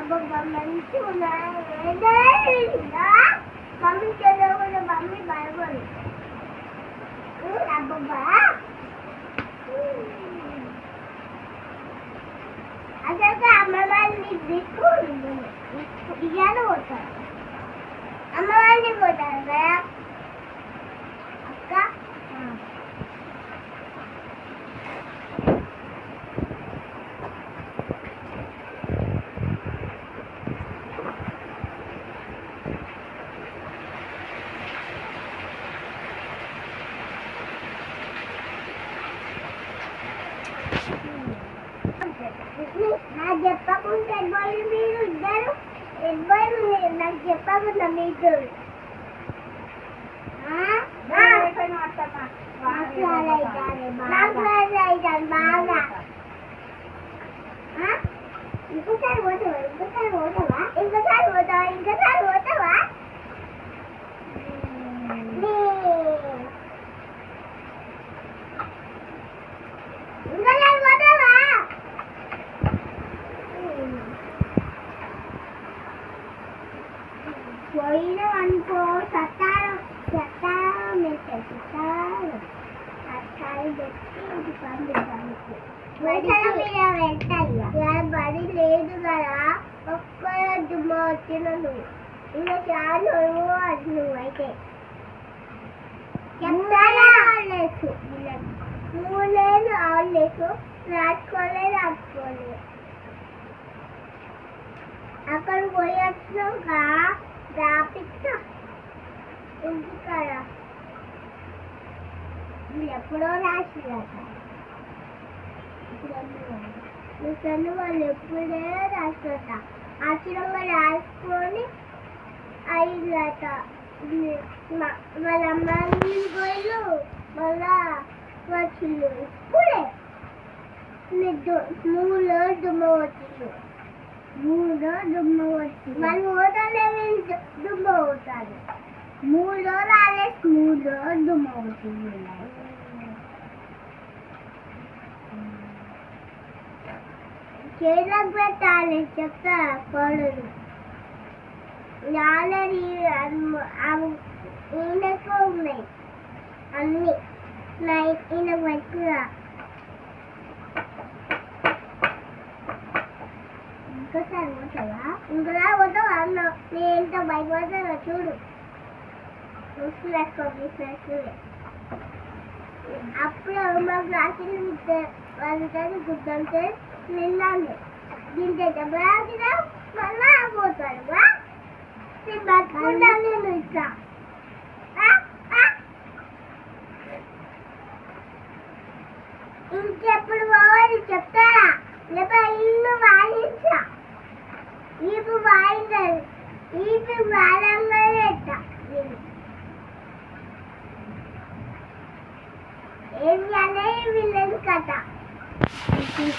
అబ్బబ్బా మంచిగా ఉన్నాయి. మమ్మీ చదవకుండా మమ్మీ భయపడు. అబ్బబ్బా అసలు అమ్మ వాళ్ళని తీసుకుంటుంది ఇయ్యాలి పోతారు. అమ్మ వాళ్ళని పోతారు కదా అక్క. నాకు చెప్పకుండా మీరు ఇద్దరు నాకు చెప్పకుండా మీరు బాగా ఇంకోసారి పోతావా ఇంకోసారి పోతావా ఇంకోసారి పోతావా ఇంకోసారి పోతావా ఇంకోసారి పోతావా పోయినా అనుకో సత్తారు బడి లేదు కదా ఒక్కరోజు వచ్చిన నువ్వు ఇంకా చాలు నువ్వు అయితే చెప్తాను. నువ్వు లేదు ఆడలేదు రాసుకోలేదు అక్కడ పోయి వచ్చినాక రాపిస్తా ఇంటికాడ ఎప్పుడో రాసిరట. ఇప్పుడు వాళ్ళు ఎప్పుడే రాసిరట. ఆశ్రమంగా రాసుకొని అయిందట. వాళ్ళ అమ్మాయి పోయిలు మళ్ళా వచ్చిండు ఇప్పుడే 3 రోజులు దుమ్మ వచ్చిండు. 3 రోజులు దుమ్మ వచ్చింది. వాళ్ళు పోతానే దుమ్మ అవుతారు. 3 రోజులు ఆలే 3 రోజులు దుమ్మ అవుతుంది. చేలకు పెట్టాలి చెప్తా కోడలు ఆల్రెడీ ఈయనకు ఉన్నాయి అన్ని ఈయనకు పెట్టుకురా. ఇంకోసారి పోతావా ఇంకోసారి పోతావా అన్న నేను ఎంత భయపడతానో చూడు. అప్పుడు మా క్లాసులు వాళ్ళతో గుర్తుంటే నిన్నాను దీంతో రాసినా మళ్ళా పోతాడు. నేను బతుకుంటాను నేను ఇట్లా ఇంకెప్పుడు పోవాలి చెప్తారా లేకపోతే ఇల్లు వాయించా ఇప్పుడు వాయించాలి ఇప్పుడు వారంగా ఏం చేయాలి వీళ్ళని కథ